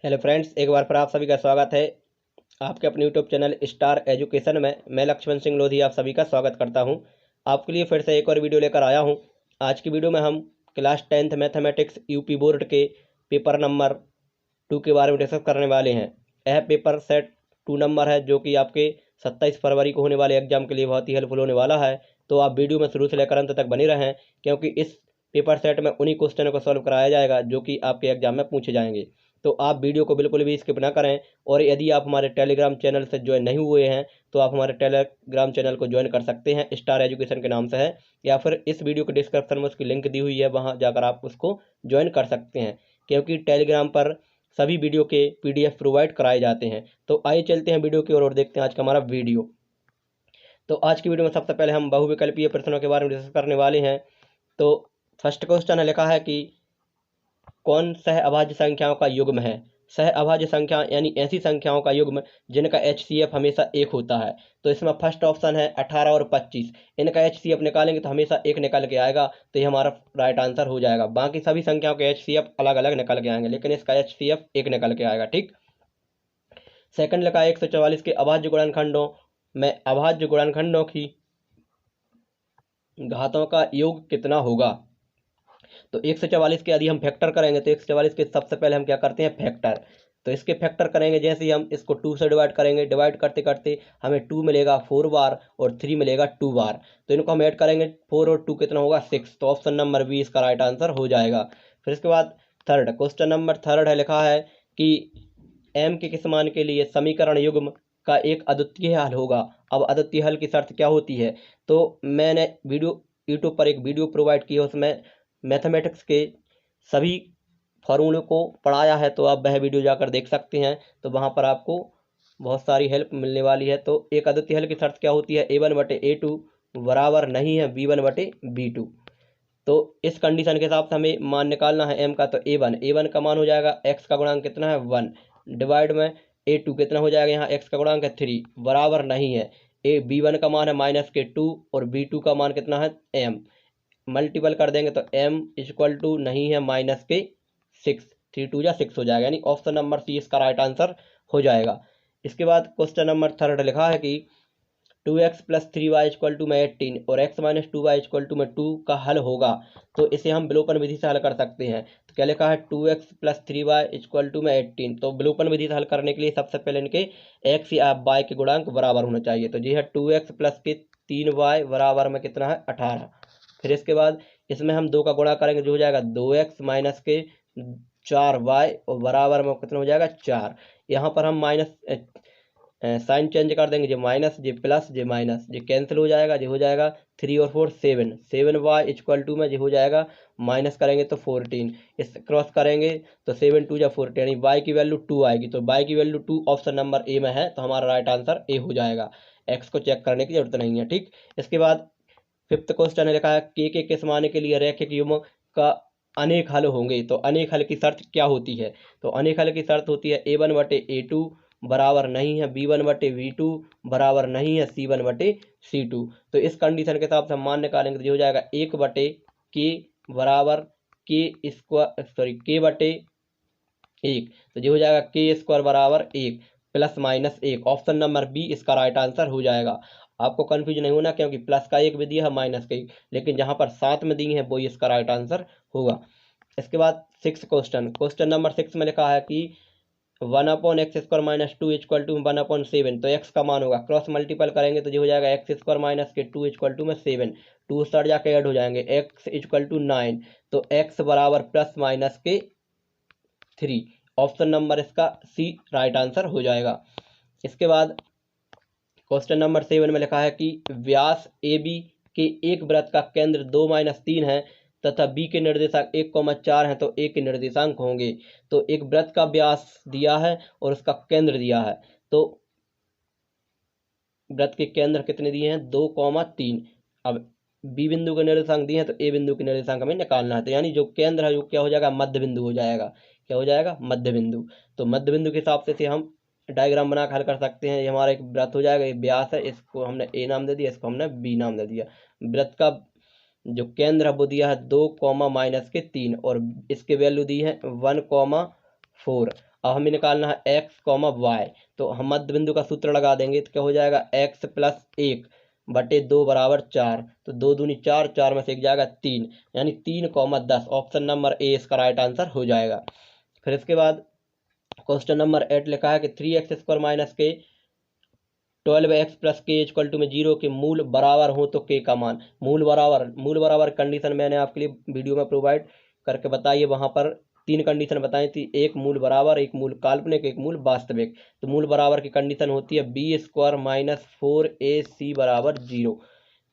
Hello friends, एक बार फिर आप सभी का स्वागत है आपके अपने यूट्यूब चैनल स्टार एजुकेशन में। मैं लक्ष्मण सिंह लोधी आप सभी का स्वागत करता हूं। आपके लिए फिर से एक और वीडियो लेकर आया हूं। आज की वीडियो में हम class 10th mathematics UP board के पेपर नंबर 2 के बारे में डिस्कस करने वाले हैं। यह पेपर सेट 2 नंबर है जो कि आपके 27 फरवरी को होने वाले एग्जाम के लिए बहुत ही हेल्पफुल होने वाला है। तो आप वीडियो में शुरू से लेकर अंत तक बने रहें, क्योंकि इस पेपर सेट में उन्हीं क्वेश्चनों को सॉल्व कराया जाएगा जो कि आपके एग्जाम में पूछे जाएंगे। तो आप वीडियो को बिल्कुल भी स्किप ना करें। और यदि आप हमारे टेलीग्राम चैनल से ज्वाइन नहीं हुए हैं तो आप हमारे टेलीग्राम चैनल को ज्वाइन कर सकते हैं, स्टार एजुकेशन के नाम से है, या फिर इस वीडियो के डिस्क्रिप्शन में उसकी लिंक दी हुई है, वहां जाकर आप उसको ज्वाइन कर सकते हैं, क्योंकि टेलीग्राम पर सभी वीडियो के पीडीएफ प्रोवाइड कराए जाते हैं। तो आइए चलते हैं वीडियो की ओर और देखते हैं आज का हमारा वीडियो। तो आज की वीडियो में सबसे पहले हम बहुविकल्पीय प्रश्नों के बारे में डिस्कस करने वाले हैं। तो फर्स्ट क्वेश्चन है, लिखा है कि कौन सह अभाज्य संख्याओं का युग्म है। सह अभाज्य संख्या यानी ऐसी संख्याओं का युग्म जिनका एचसीएफ हमेशा 1 होता है। तो इसमें फर्स्ट ऑप्शन है 18 और 25। इनका एचसीएफ निकालेंगे तो हमेशा 1 निकल के आएगा, तो ये हमारा राइट आंसर हो जाएगा। बाकी सभी संख्याओं के एचसीएफ अलग अलग निकल के आएंगे, लेकिन इसका एचसीएफ 1 निकल के आएगा। ठीक। सेकंड लिखा है 144 के अभाज्य गुणनखंडों में अभाज्य गुणनखंडों की घातों का योग कितना होगा। तो 144 के यदि हम फैक्टर करेंगे तो 144 के सबसे पहले हम क्या करते हैं, फैक्टर। तो इसके फैक्टर करेंगे, जैसे ही हम इसको 2 से डिवाइड करेंगे, डिवाइड करते करते हमें 2 मिलेगा 4 बार और 3 मिलेगा 2 बार। तो इनको हम ऐड करेंगे, 4 और 2 कितना होगा, 6। तो ऑप्शन नंबर बी इसका राइट आंसर हो जाएगा। फिर इसके बाद थर्ड क्वेश्चन नंबर थर्ड है, लिखा है कि एम के किस मान के लिए समीकरण युग्म का एक अद्वितीय हल होगा। अब अद्वितीय हल की शर्त क्या होती है। तो मैंने वीडियो यूट्यूब पर एक वीडियो प्रोवाइड की है, उसमें मैथमेटिक्स के सभी फॉर्मूलों को पढ़ाया है, तो आप वह वीडियो जाकर देख सकते हैं। तो वहाँ पर आपको बहुत सारी हेल्प मिलने वाली है। तो एक अद्वितीय हल की शर्त क्या होती है, a1/a2 बराबर नहीं है b1/b2। तो इस कंडीशन के हिसाब से हमें मान निकालना है m का। तो a1 का मान हो जाएगा x का गुणांक कितना है 1, डिवाइड में a2 कितना हो जाएगा, यहाँ x का गुणांक है 3, बराबर नहीं है b1 का मान है -2 और b2 का मान कितना है m। मल्टीपल कर देंगे तो m इक्वल टू नहीं है -6, 3 2 6 हो जाएगा, यानी ऑप्शन नंबर सी इसका राइट आंसर हो जाएगा। इसके बाद क्वेश्चन नंबर थर्ड लिखा है कि 2x + 3y = 18 और x - 2y = 2 का हल होगा। तो इसे हम विलोपन विधि से हल कर सकते हैं। तो क्या लिखा है, 2x + 3y = 18। तो विलोपन विधि से हल करने के लिए सबसे पहले इनके x या y के गुणांक बराबर होना चाहिए। तो जी है 2x + के 3y बराबर में कितना है 18। फिर इसके बाद इसमें हम 2 का गुणा करेंगे, जो हो जाएगा 2x - के 4y और बराबर में कितना हो जाएगा 4। यहाँ पर हम माइनस साइन चेंज कर देंगे, जो माइनस जे प्लस जे माइनस जे कैंसिल हो जाएगा, जो हो जाएगा 3 और 4 7, 7y = में जो हो जाएगा माइनस करेंगे तो 14, इस क्रॉस करेंगे तो 7 2 जा 14, यानी y की वैल्यू 2 आएगी। तो y की वैल्यू 2 ऑप्शन नंबर ए में है, तो हमारा राइट आंसर ए हो जाएगा। x को चेक करने की जरूरत नहीं है। ठीक। इसके बाद फिफ्थ क्वेश्चन है, लिखा है के किस मान के लिए रैखिक युग्म का अनेक हल होंगे। तो अनेक हल की शर्त क्या होती है। तो अनेक हल की शर्त होती है a1/a2 बराबर नहीं है b1/b2 बराबर नहीं है c1/c2। तो इस कंडीशन के हिसाब से हम मान निकालेंगे तो जो हो जाएगा 1/k बराबर k/1। तो जो हो जाएगा k² बराबर 1 ± 1। ऑप्शन नंबर बी इसका राइट आंसर हो जाएगा। आपको कंफ्यूज नहीं होना, क्योंकि प्लस का 1 भी दिया है, माइनस का 1, लेकिन जहां पर साथ में दी है वही इसका राइट आंसर होगा। इसके बाद क्वेश्चन नंबर 6 में लिखा है कि 1/(x² - 2 = 1/7। तो x का मान होगा, क्रॉस मल्टीपल करेंगे तो जो हो जाएगा x² - के 2 = 7, 2 सर जाके ऐड हो जाएंगे, x = 9। तो x बराबर ± 3। ऑप्शन नंबर इसका सी राइट आंसर हो जाएगा। इसके बाद क्वेश्चन नंबर 7 में लिखा है कि व्यास ए बी के एक वृत्त का केंद्र 2 - 3 है तथा बी के निर्देशांक 1,4 हैं, तो ए के निर्देशांक होंगे। तो एक वृत्त का व्यास दिया है और उसका केंद्र दिया है। तो वृत्त के केंद्र कितने दिए हैं, 2,3। अब बी बिंदु के निर्देशांक दिए हैं, तो ए बिंदु के निर्देशांक हमें निकालना है। तो यानी जो केंद्र है वो क्या हो जाएगा, मध्य बिंदु हो जाएगा। क्या हो जाएगा, मध्य बिंदु। तो मध्य बिंदु के हिसाब से हम डायग्राम बनाकर हल कर सकते हैं। ये हमारा एक वृत्त हो जाएगा, ये व्यास है, इसको हमने ए नाम दे दिया, इसको हमने बी नाम दे दिया। वृत्त का जो केंद्र है वो दिया है 2, -3 और इसके वैल्यू दी है 1,4। अब हमें निकालना है एक्स कॉमा वाई, तो हम मध्य बिंदु का सूत्र लगा देंगे तो क्या हो जाएगा एक्स प्लस 1/2 बराबर 4, तो 2 दूनी 4, 4 में से 1 जाएगा 3, यानी 3,10। ऑप्शन नंबर ए इसका राइट आंसर हो जाएगा। फिर इसके बाद क्वेश्चन नंबर 8 लिखा है कि 3x² माइनस के 12x प्लस के इक्वल टू में 0 के मूल बराबर हो तो के का मान। मूल बराबर कंडीशन मैंने आपके लिए वीडियो में प्रोवाइड करके बताई है, वहां पर 3 कंडीशन बताई थी, एक मूल बराबर, एक मूल काल्पनिक, एक मूल वास्तविक। तो मूल बराबर की कंडीशन होती है b² माइनस 4ac बराबर 0।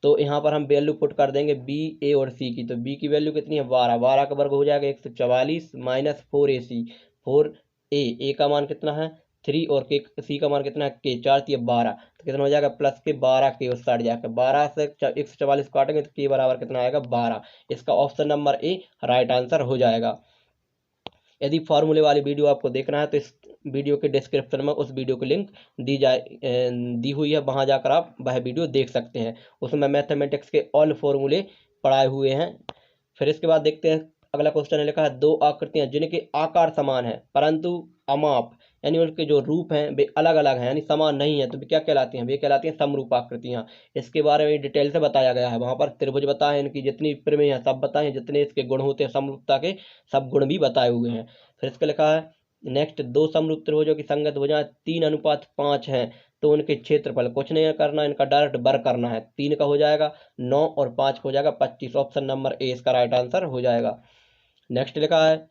तो यहाँ पर हम वैल्यू पुट कर देंगे बी, ए और सी की। तो बी की वैल्यू कितनी है 12, 12 का वर्ग हो जाएगा 144 माइनस 4ac, 4a का मान कितना है 3 और के सी का मान कितना है के, 4 3 12, तो कितना हो जाएगा प्लस के 12 के उस साइड जाकर 12 से 144 काटेंगे तो के बराबर कितना आएगा 12। इसका option number A right answer हो जाएगा। यदि फॉर्मूले वाली वीडियो आपको देखना है तो इस वीडियो के डिस्क्रिप्शन में उस वीडियो की लिंक दी हुई है, वहां जाकर आप वह वीडियो देख सकते हैं। उसमें मैथमेटिक्स के ऑल फॉर्मूले पढ़ाए हुए हैं। फिर इसके बाद देखते हैं अगला क्वेश्चन है, लिखा है दो आकृतियां जिनके आकार समान है परंतु अमाप, यानी उनके जो रूप हैं वे अलग अलग हैं, यानी समान नहीं है, तो वे क्या कहलाती हैं, वे कहलाती हैं समरूप आकृतियां। इसके बारे में डिटेल से बताया गया है, वहां पर त्रिभुज बताए, इनकी जितनी प्रमेय है सब बताए, जितने इसके गुण होते हैं समरूपता के सब गुण भी बताए हुए हैं। फिर इसके लिखा है नेक्स्ट, दो समरूप त्रिभुजों की संगत भुजाएं 3:5 हैं तो उनके क्षेत्रफल, कुछ नहीं करना, इनका डायरेक्ट वर्ग करना है। 3 का हो जाएगा 9 और 5 का हो जाएगा 25। ऑप्शन नंबर ए इसका राइट आंसर हो जाएगा। नेक्स्ट लिखा है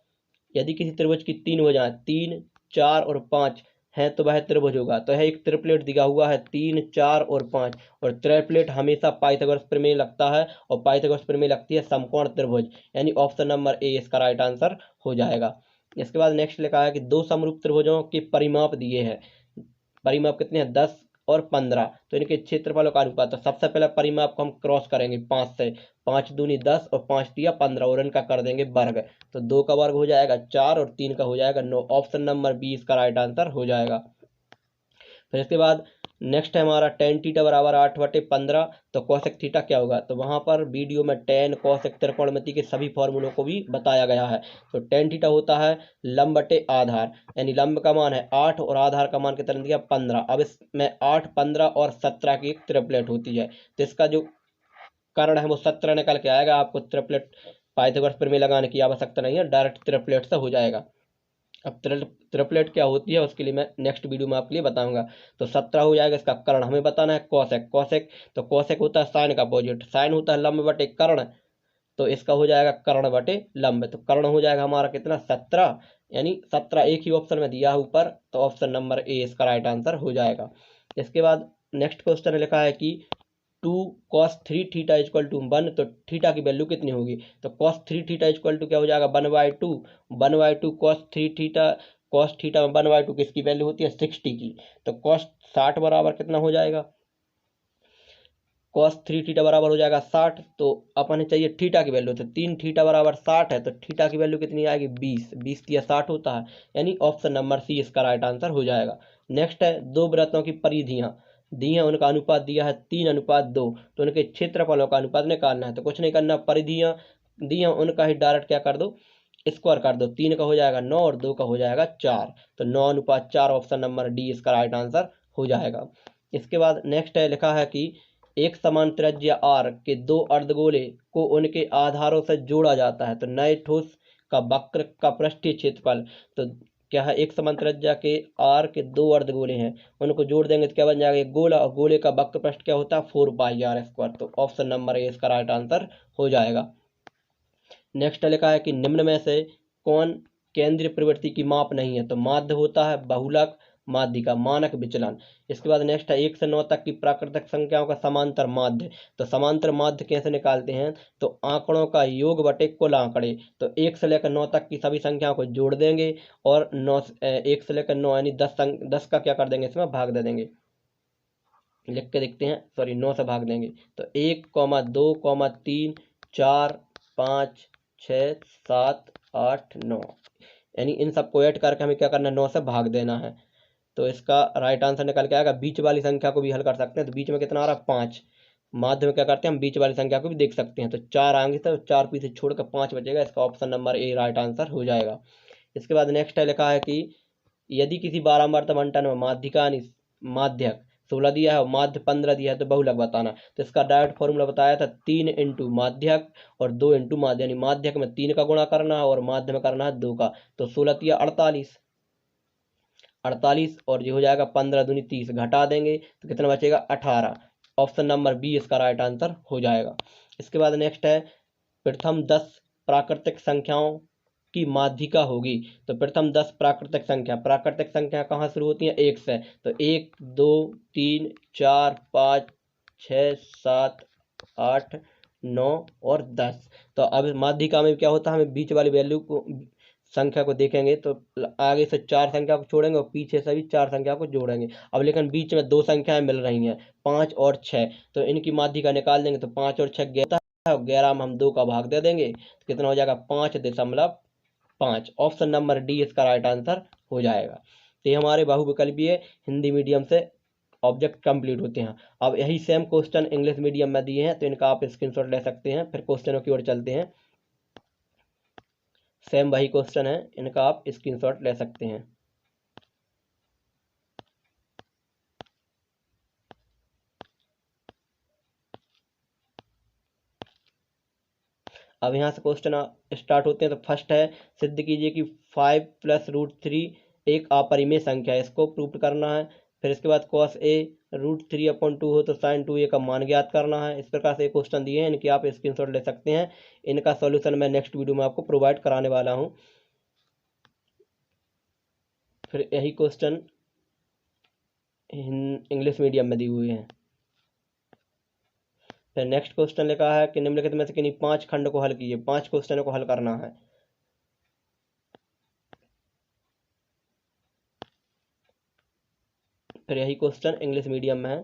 यदि किसी त्रिभुज की 3 भुजाएं 3, 4 और 5 हैं तो वह त्रिभुज होगा। तो है एक त्रिप्लेट दिया हुआ है 3, 4 और 5, और त्रिप्लेट हमेशा पाइथागोरस प्रमेय लगता है, और पाइथागोरस प्रमेय लगती है समकोण त्रिभुज, यानी ऑप्शन नंबर ए इसका राइट आंसर हो जाएगा। इसके बाद नेक्स्ट लिखा है कि दो समरूप त्रिभुजों के परिमाप दिए हैं, परिमाप कितने हैं 10 और 15, तो इनके क्षेत्रफलों का अनुपात। तो सबसे पहले परिमाप को हम क्रॉस करेंगे 5 से, 5 दूनी 10 और 5 तिया 15, और इनका कर देंगे वर्ग। तो 2 का वर्ग हो जाएगा 4 और 3 का हो जाएगा 9। ऑप्शन नंबर बी इसका राइट आंसर हो जाएगा। फिर इसके बाद नेक्स्ट है हमारा tan थीटा बराबर 8/15, तो कॉसेक थीटा क्या होगा। तो वहां पर वीडियो में tan कॉसेक त्रिकोणमिति के सभी फॉर्मूलों को भी बताया गया है। तो tan थीटा होता है लंब बटे आधार, यानी लंब का मान है 8 और आधार का मान कितना दिया 15। अब इसमें 8, 15 और 17 की एक त्रिप्लेट होती है, तो इसका जो कर्ण है वो 17 निकल के आएगा। आपको त्रिप्लेट पाइथागोरस प्रमेय लगाने की आवश्यकता नहीं है, डायरेक्ट त्रिप्लेट से हो जाएगा। अब ट्रिपलेट क्या होती है उसके लिए मैं नेक्स्ट वीडियो में आपके लिए बताऊंगा। तो 17 हो जाएगा। इसका कर्ण हमें बताना है कॉसेक, तो कॉसेक होता है साइन का अपोजिट, साइन होता है लंब बटे कर्ण, तो इसका हो जाएगा कर्ण बटे लंब। तो कर्ण हो जाएगा हमारा कितना 17, यानी 17 एक ही ऑप्शन में दिया है ऊपर, तो ऑप्शन नंबर ए इसका राइट आंसर हो जाएगा। इसके बाद नेक्स्ट क्वेश्चन लिखा है कि 2 cos 3 थीटा इक्वल टू 1, तो थीटा की वैल्यू कितनी होगी। तो cos 3 थीटा इक्वल टू क्या हो जाएगा 1/2, 1/2 cos 3 थीटा, cos थीटा में 1/2 किसकी वैल्यू होती है 60 की, तो cos 60 बराबर कितना हो जाएगा, cos 3 थीटा बराबर हो जाएगा 60। तो अपन चाहिए थीटा की वैल्यू, तो 3 थीटा बराबर 60 है, तो थीटा की वैल्यू कितनी आएगी 20, 20 या 60 होता है, यानी ऑप्शन नंबर सी इसका राइट आंसर हो जाएगा। नेक्स्ट है दो वृत्तों की परिधियां दी है, उनका अनुपात दिया है 3:2, तो उनके क्षेत्रफलों का अनुपात निकालना है। तो कुछ नहीं करना, परिधियां दी हैं उनका ही डायरेक्ट क्या कर दो स्क्वायर कर दो, 3 का हो जाएगा 9 और 2 का हो जाएगा 4, तो 9:4 ऑप्शन नंबर डी इसका राइट आंसर हो जाएगा। इसके बाद नेक्स्ट है लिखा है कि एक समान त्रिज्या आर के दो अर्धगोले को उनके आधारों से जोड़ा जाता है, तो नए ठोस का वक्र का पृष्ठीय क्षेत्रफल, तो क्या है एक समान त्रिज्या के आर के दो अर्धगोले हैं, उनको जोड़ देंगे तो क्या बन जाएगा एक गोला, और गोले का वक्र पृष्ठ क्या होता है 4πr², तो ऑप्शन नंबर ए इसका राइट आंसर हो जाएगा। नेक्स्ट लिखा है कि निम्न में से कौन केंद्रीय प्रवृत्ति की माप नहीं है, तो माध्य होता है बहुलक, माध्यिका, मानक, विचलन। इसके बाद नेक्स्ट है 1 से 9 तक की प्राकृतिक संख्याओं का समांतर माध्य, तो समांतर माध्य कैसे निकालते हैं, तो आंकड़ों का योग बटे कुल आंकड़े, तो 1 से लेकर 9 तक की सभी संख्याओं को जोड़ देंगे, और 1 से लेकर 9 यानी 10 का क्या कर देंगे इसमें भाग दे देंगे, लिख के देखते हैं, सॉरी 9 से भाग देंगे, तो 1, 2, 3, 4, 5, 6, 7, 8, 9, यानी इन सबको ऐड करके हमें क्या करना है 9 से भाग देना है। तो इसका राइट आंसर निकल के आएगा। बीच वाली संख्या को भी हल कर सकते हैं, तो बीच में कितना आ रहा है 5, माध्य में क्या करते हैं हम बीच वाली संख्या को भी देख सकते हैं, तो 4 आएंगे तो 4 पीछे छोड़कर 5 बचेगा, इसका option number A right answer हो जाएगा। इसके बाद नेक्स्ट है लिखा है कि यदि किसी बारंबार बंटन में माध्यिका यानी माध्यक 16 दिया है और माध्य 15 दिया है तो बहुलक बताना। तो इसका डायरेक्ट फॉर्मूला बताया था 3 इंटू माध्यक और 2 इंटू माध्य, यानी माध्यक में 3 का गुणा करना है और माध्य में करना है 2 का। तो 16 या 48 और जो हो जाएगा 15 दूनी 30, घटा देंगे तो कितना बचेगा 18। ऑप्शन नंबर बी इसका राइट आंसर हो जाएगा। इसके बाद नेक्स्ट है प्रथम 10 प्राकृतिक संख्याओं की माध्यिका होगी। तो प्रथम 10 प्राकृतिक संख्या कहाँ शुरू होती हैं? 1 से। तो 1 2 3 4 5 6 7 8 9 और 10। तो अब माध्यिका में क्या होता है, हमें बीच वाली वैल्यू को संख्या को देखेंगे तो आगे से 4 संख्या को छोड़ेंगे और पीछे से भी 4 संख्या को जोड़ेंगे। अब लेकिन बीच में 2 संख्याएं मिल रही हैं 5 और 6, तो इनकी माध्यिका निकाल देंगे तो 5 और 6 11 है, 11 में हम 2 का भाग दे देंगे तो कितना हो जाएगा 5.5। ऑप्शन नंबर डी इसका राइट आंसर हो जाएगा। तो ये हमारे बहुविकल्पीय हिंदी मीडियम से ऑब्जेक्ट कंप्लीट होते हैं। अब यही सेम क्वेश्चन इंग्लिश मीडियम में दिए हैं तो इनका आप स्क्रीनशॉट ले सकते हैं। फिर क्वेश्चनों की ओर चलते हैं। सेम वही क्वेश्चन है, इनका आप स्क्रीनशॉट ले सकते हैं। अब यहाँ से क्वेश्चन स्टार्ट होते हैं। तो फर्स्ट है सिद्ध कीजिए कि 5 + √3 एक अपरिमेय संख्या है, इसको प्रूव करना है। फिर इसके बाद cos a √3/2 हो तो sin 2a का मान ज्ञात करना है। इस प्रकार से क्वेश्चन दिए हैं, इनके आप स्क्रीनशॉट ले सकते हैं। इनका सॉल्यूशन मैं नेक्स्ट वीडियो में आपको प्रोवाइड कराने वाला हूँ। फिर यही क्वेश्चन इंग्लिश मीडियम में दिए हुए हैं। फिर नेक्स्ट क्वेश्चन लिखा है कि निम्नलिखित में से किन्हीं 5 खंड को हल कीजिए। 5 क्वेश्चनों को हल करना है। फिर यही क्वेश्चन इंग्लिश मीडियम में है।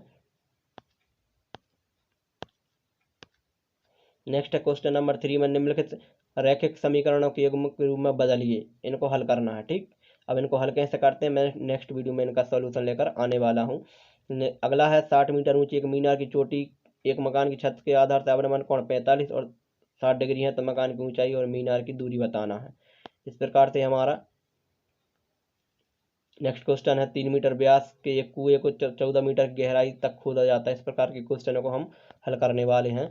नेक्स्ट है क्वेश्चन नंबर 3 में निम्नलिखित रैखिक समीकरणों के युग्म के रूप में बदलिए, इनको हल करना है। ठीक, अब इनको हल कैसे करते हैं मैं नेक्स्ट वीडियो में इनका सॉल्यूशन लेकर आने वाला हूँ। अगला है 60 मीटर ऊंची एक मीनार की चोटी एक मकान की छत के आधार से अवनमन कोण 45 और 60 डिग्री है, तो मकान की ऊंचाई और मीनार की दूरी बताना है। इस प्रकार से हमारा नेक्स्ट क्वेश्चन है 3 मीटर व्यास के एक कुएं को 14 मीटर की गहराई तक खोदा जाता है। इस प्रकार के क्वेश्चनों को हम हल करने वाले हैं।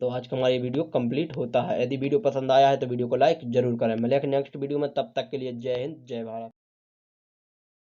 तो आज का हमारा ये वीडियो कंप्लीट होता है। यदि वीडियो पसंद आया है तो वीडियो को लाइक जरूर करें। मिलेंगे नेक्स्ट वीडियो में, तब तक के लिए जय हिंद जय भारत।